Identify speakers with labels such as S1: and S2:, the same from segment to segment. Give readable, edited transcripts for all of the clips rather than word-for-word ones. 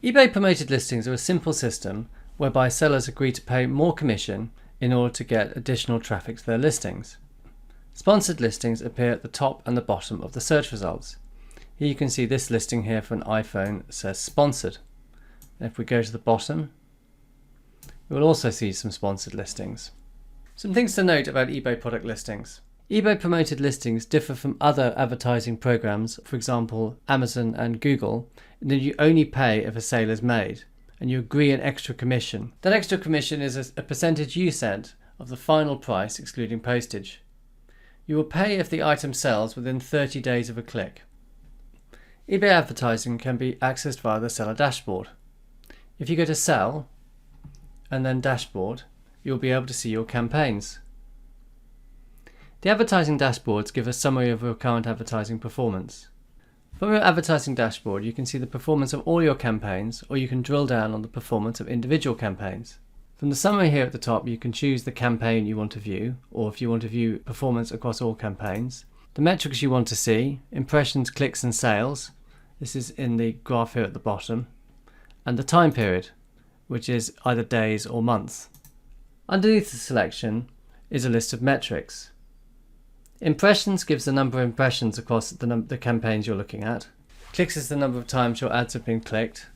S1: eBay promoted listings are a simple system whereby sellers agree to pay more commission in order to get additional traffic to their listings. Sponsored listings appear at the top and the bottom of the search results. Here you can see this listing here for an iPhone says sponsored. And if we go to the bottom, we will also see some sponsored listings. Some things to note about eBay product listings. eBay promoted listings differ from other advertising programs, for example Amazon and Google, in that you only pay if a sale is made, and you agree an extra commission. That extra commission is a percentage you set of the final price excluding postage. You will pay if the item sells within 30 days of a click. eBay advertising can be accessed via the seller dashboard. If you go to Sell and then Dashboard, you'll be able to see your campaigns. The advertising dashboards give a summary of your current advertising performance. From your advertising dashboard, you can see the performance of all your campaigns, or you can drill down on the performance of individual campaigns. From the summary here at the top, you can choose the campaign you want to view, or if you want to view performance across all campaigns. The metrics you want to see, impressions, clicks and sales. This is in the graph here at the bottom. And the time period, which is either days or months. Underneath the selection is a list of metrics. Impressions gives the number of impressions across the campaigns you're looking at. Clicks is the number of times your ads have been clicked.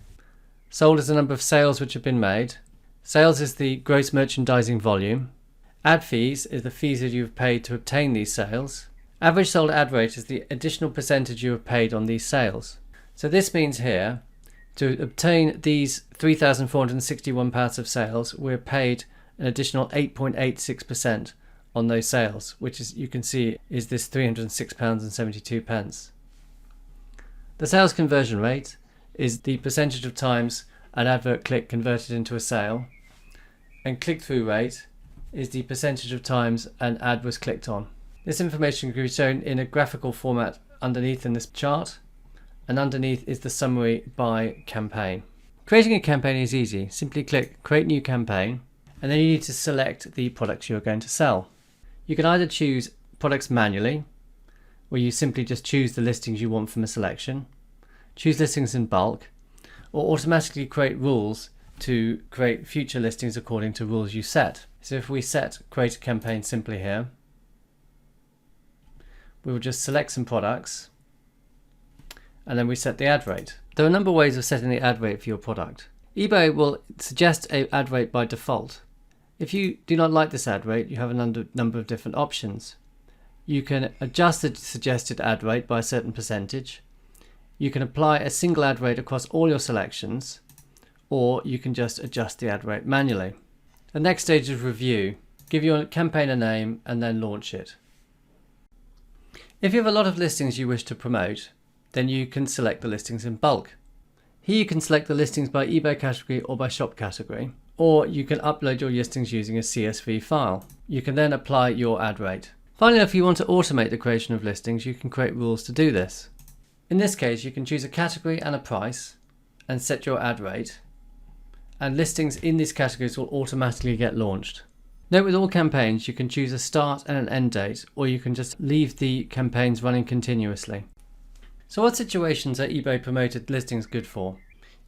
S1: Sold is the number of sales which have been made. Sales is the gross merchandising volume. Ad fees is the fees that you have paid to obtain these sales. Average sold ad rate is the additional percentage you have paid on these sales. So this means here, to obtain these 3,461 pounds of sales, we're paid an additional 8.86% on those sales, which is, you can see, is this £306.72. The sales conversion rate is the percentage of times an advert click converted into a sale, and click-through rate is the percentage of times an ad was clicked on. This information can be shown in a graphical format underneath in this chart, and underneath is the summary by campaign. Creating a campaign is easy. Simply click Create New Campaign, and then you need to select the products you're going to sell. You can either choose products manually, where you simply just choose the listings you want from a selection, choose listings in bulk, or automatically create rules to create future listings according to rules you set. So if we set Create a Campaign simply here, we will just select some products, and then we set the ad rate. There are a number of ways of setting the ad rate for your product. eBay will suggest an ad rate by default. If you do not like this ad rate, you have a number of different options. You can adjust the suggested ad rate by a certain percentage. You can apply a single ad rate across all your selections, or you can just adjust the ad rate manually. The next stage is review. Give your campaign a name and then launch it. If you have a lot of listings you wish to promote, then you can select the listings in bulk. Here you can select the listings by eBay category or by shop category, or you can upload your listings using a CSV file. You can then apply your ad rate. Finally, if you want to automate the creation of listings, you can create rules to do this. In this case, you can choose a category and a price and set your ad rate, and listings in these categories will automatically get launched. Note with all campaigns, you can choose a start and an end date, or you can just leave the campaigns running continuously. So what situations are eBay promoted listings good for?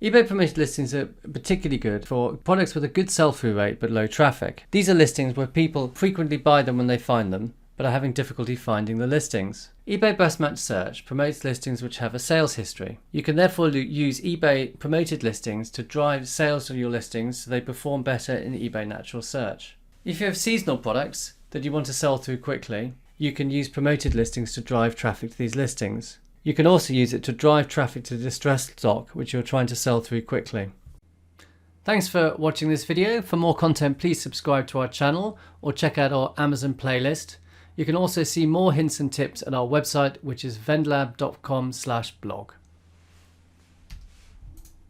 S1: eBay promoted listings are particularly good for products with a good sell-through rate but low traffic. These are listings where people frequently buy them when they find them, but are having difficulty finding the listings. eBay Best Match Search promotes listings which have a sales history. You can therefore use eBay promoted listings to drive sales on your listings so they perform better in eBay Natural Search. If you have seasonal products that you want to sell through quickly, you can use promoted listings to drive traffic to these listings. You can also use it to drive traffic to distressed stock which you're trying to sell through quickly. Thanks for watching this video. For more content, please subscribe to our channel or check out our Amazon playlist. You can also see more hints and tips at our website, which is vendlab.com/blog.